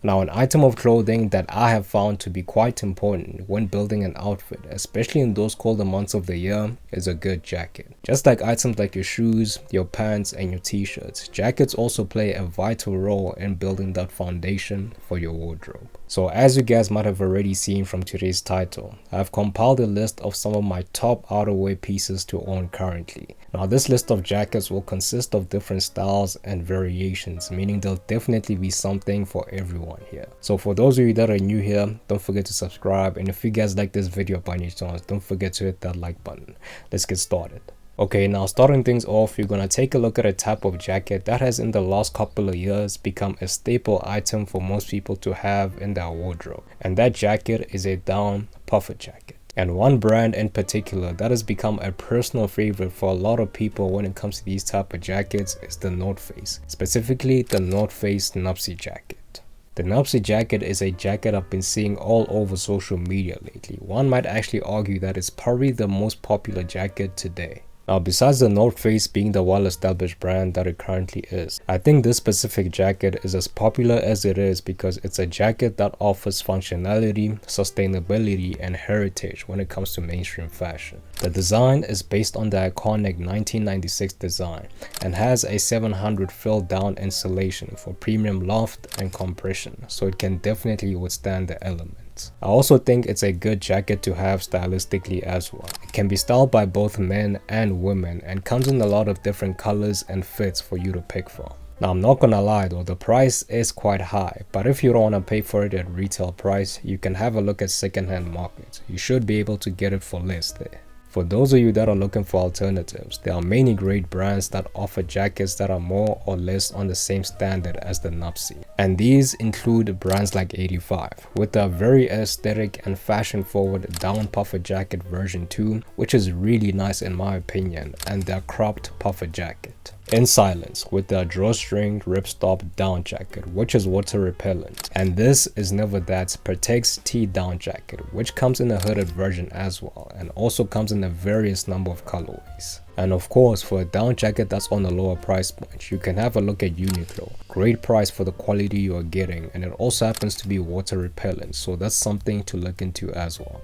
Now, an item of clothing that I have found to be quite important when building an outfit, especially in those colder months of the year, is a good jacket. Just like items like your shoes, your pants, and your t-shirts, jackets also play a vital role in building that foundation for your wardrobe. So as you guys might have already seen from today's title, I've compiled a list of some of my top outerwear pieces to own currently. Now this list of jackets will consist of different styles and variations, meaning there'll definitely be something for everyone here. So for those of you that are new here, don't forget to subscribe, and if you guys like this video by any chance, don't forget to hit that like button. Let's get started. Okay, now starting things off, you're gonna take a look at a type of jacket that has in the last couple of years become a staple item for most people to have in their wardrobe, and that jacket is a down Puffet jacket. And one brand in particular that has become a personal favorite for a lot of people when it comes to these type of jackets is the North Face, specifically the North Face Nuptse jacket. The Nuptse jacket is a jacket I've been seeing all over social media lately. One might actually argue that it's probably the most popular jacket today. Now, besides the North Face being the well-established brand that it currently is, I think this specific jacket is as popular as it is because it's a jacket that offers functionality, sustainability, and heritage when it comes to mainstream fashion. The design is based on the iconic 1996 design and has a 700 fill down insulation for premium loft and compression, so it can definitely withstand the elements. I also think it's a good jacket to have stylistically as well. It can be styled by both men and women and comes in a lot of different colors and fits for you to pick from. Now, I'm not gonna lie though, the price is quite high, but if you don't want to pay for it at retail price, you can have a look at secondhand markets. You should be able to get it for less there. For those of you that are looking for alternatives, there are many great brands that offer jackets that are more or less on the same standard as the Nuptse. And these include brands like 85, with a very aesthetic and fashion forward down Puffet jacket version 2, which is really nice in my opinion, and their cropped Puffet jacket. In Silence, with their drawstring ripstop down jacket, which is water repellent, and this is Never That's Protects T down jacket, which comes in a hooded version as well, and also comes in a various number of colorways. And of course, for a down jacket that's on a lower price point, you can have a look at Uniqlo. Great price for the quality you are getting, and it also happens to be water repellent, so that's something to look into as well.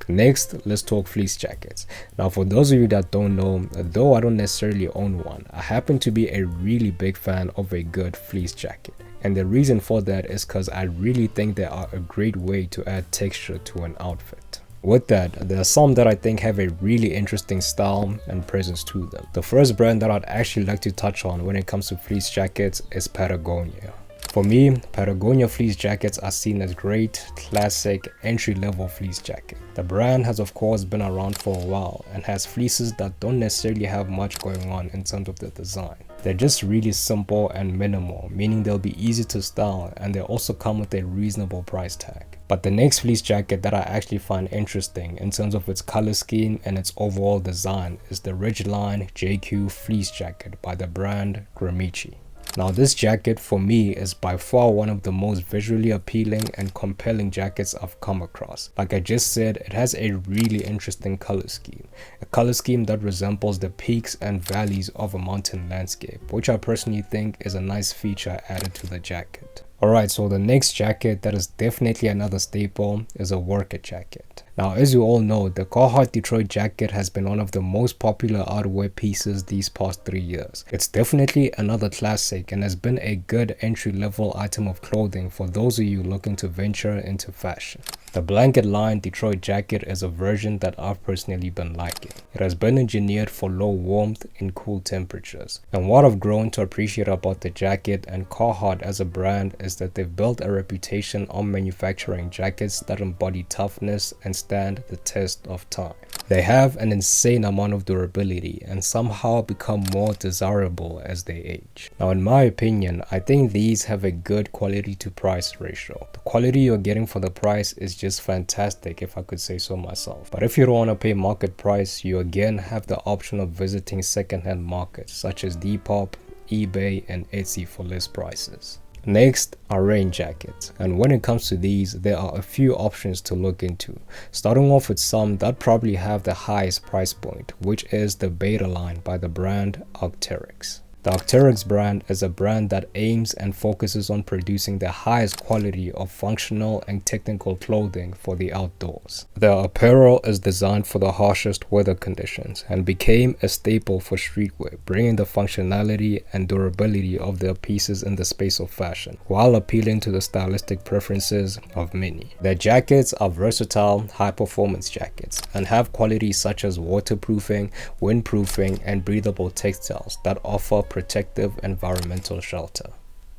Next, let's talk fleece jackets. Now, for those of you that don't know, though I don't necessarily own one, I happen to be a really big fan of a good fleece jacket. And the reason for that is because I really think they are a great way to add texture to an outfit. With that, there are some that I think have a really interesting style and presence to them. The first brand that I'd actually like to touch on when it comes to fleece jackets is Patagonia. For me, Patagonia fleece jackets are seen as great, classic, entry-level fleece jacket. The brand has of course been around for a while and has fleeces that don't necessarily have much going on in terms of the design. They're just really simple and minimal, meaning they'll be easy to style, and they also come with a reasonable price tag. But the next fleece jacket that I actually find interesting in terms of its color scheme and its overall design is the Ridgeline JQ fleece jacket by the brand Gramici. Now, this jacket for me is by far one of the most visually appealing and compelling jackets I've come across. Like I just said, it has a really interesting color scheme. A color scheme that resembles the peaks and valleys of a mountain landscape, which I personally think is a nice feature added to the jacket. Alright, so the next jacket that is definitely another staple is a worker jacket. Now, as you all know, the Carhartt Detroit jacket has been one of the most popular outerwear pieces these past 3 years. It's definitely another classic and has been a good entry-level item of clothing for those of you looking to venture into fashion. The blanket line Detroit jacket is a version that I've personally been liking. It has been engineered for low warmth in cool temperatures. And what I've grown to appreciate about the jacket and Carhartt as a brand is that they've built a reputation on manufacturing jackets that embody toughness and stand the test of time. They have an insane amount of durability and somehow become more desirable as they age. Now, in my opinion, I think these have a good quality to price ratio. The quality you're getting for the price is just fantastic, if I could say so myself. But if you don't want to pay market price, you again have the option of visiting secondhand markets such as Depop, eBay, and Etsy for list prices. Next are rain jackets, and when it comes to these, there are a few options to look into, starting off with some that probably have the highest price point, which is the Beta line by the brand Arc'teryx. The Arc'teryx brand is a brand that aims and focuses on producing the highest quality of functional and technical clothing for the outdoors. Their apparel is designed for the harshest weather conditions and became a staple for streetwear, bringing the functionality and durability of their pieces in the space of fashion, while appealing to the stylistic preferences of many. Their jackets are versatile, high-performance jackets and have qualities such as waterproofing, windproofing, and breathable textiles that offer protective environmental shelter.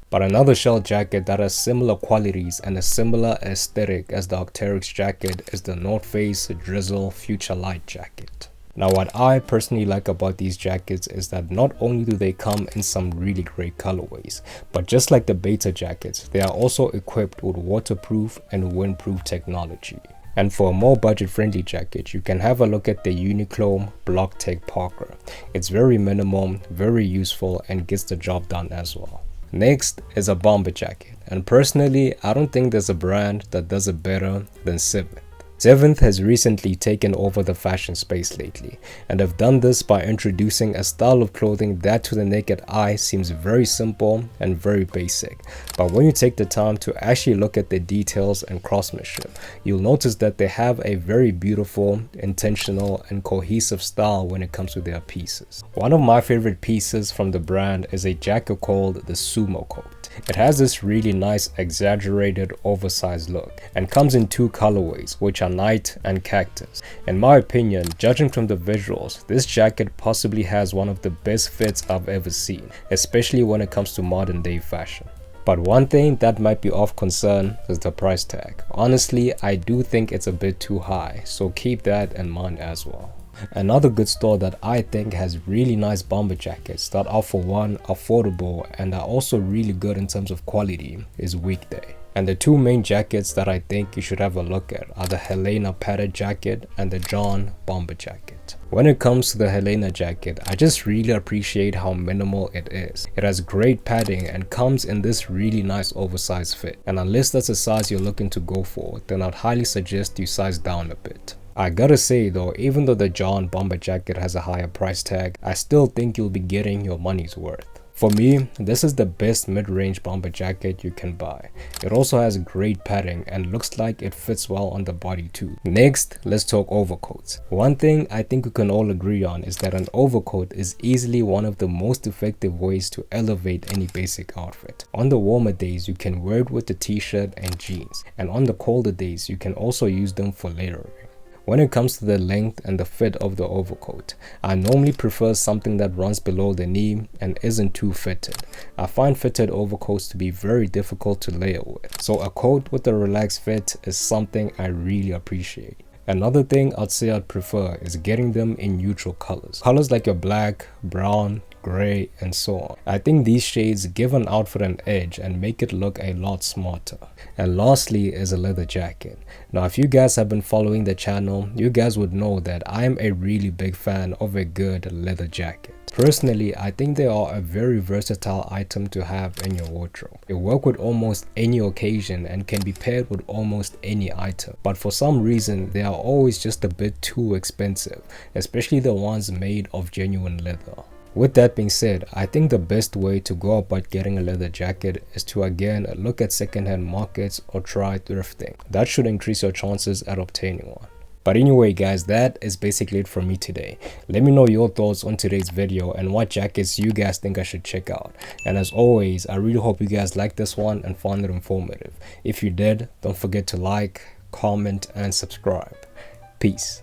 But another shell jacket that has similar qualities and a similar aesthetic as the Arc'teryx jacket is the North Face Drizzle Future Light jacket. Now, what I personally like about these jackets is that not only do they come in some really great colorways, but just like the Beta jackets, they are also equipped with waterproof and windproof technology. And for a more budget-friendly jacket, you can have a look at the Uniqlo Block Tech Parker. It's very minimal, very useful, and gets the job done as well. Next is a bomber jacket, and personally, I don't think there's a brand that does it better than 7th. 7th has recently taken over the fashion space lately, and have done this by introducing a style of clothing that to the naked eye seems very simple and very basic. But when you take the time to actually look at the details and craftsmanship, you'll notice that they have a very beautiful, intentional, and cohesive style when it comes to their pieces. One of my favorite pieces from the brand is a jacket called the Sumo Coat. It has this really nice exaggerated oversized look and comes in two colorways, which are night and cactus. In my opinion, judging from the visuals, this jacket possibly has one of the best fits I've ever seen, especially when it comes to modern day fashion. But one thing that might be of concern is the price tag. Honestly, I do think it's a bit too high, so keep that in mind as well. Another good store that I think has really nice bomber jackets that are, for one, affordable and are also really good in terms of quality is Weekday. And the two main jackets that I think you should have a look at are the Helena padded jacket and the John bomber jacket. When it comes to the Helena jacket, I just really appreciate how minimal it is. It has great padding and comes in this really nice oversized fit. And unless that's a size you're looking to go for, then I'd highly suggest you size down a bit. I gotta say though, even though the John bomber jacket has a higher price tag, I still think you'll be getting your money's worth. For me, this is the best mid-range bomber jacket you can buy. It also has great padding and looks like it fits well on the body too. Next, let's talk overcoats. One thing I think we can all agree on is that an overcoat is easily one of the most effective ways to elevate any basic outfit. On the warmer days, you can wear it with a t-shirt and jeans, and on the colder days, you can also use them for layering. When it comes to the length and the fit of the overcoat, I normally prefer something that runs below the knee and isn't too fitted. I find fitted overcoats to be very difficult to layer with, so a coat with a relaxed fit is something I really appreciate. Another thing I'd say I'd prefer is getting them in neutral colors. Colors like your black, brown, gray, and so on. I think these shades give an outfit an edge and make it look a lot smarter. And lastly is a leather jacket. Now, if you guys have been following the channel, you guys would know that I am a really big fan of a good leather jacket. Personally, I think they are a very versatile item to have in your wardrobe. They work with almost any occasion and can be paired with almost any item. But for some reason, they are always just a bit too expensive, especially the ones made of genuine leather. With that being said, I think the best way to go about getting a leather jacket is to again look at secondhand markets or try thrifting. That should increase your chances at obtaining one. But anyway guys, that is basically it from me today. Let me know your thoughts on today's video and what jackets you guys think I should check out. And as always, I really hope you guys liked this one and found it informative. If you did, don't forget to like, comment, and subscribe. Peace.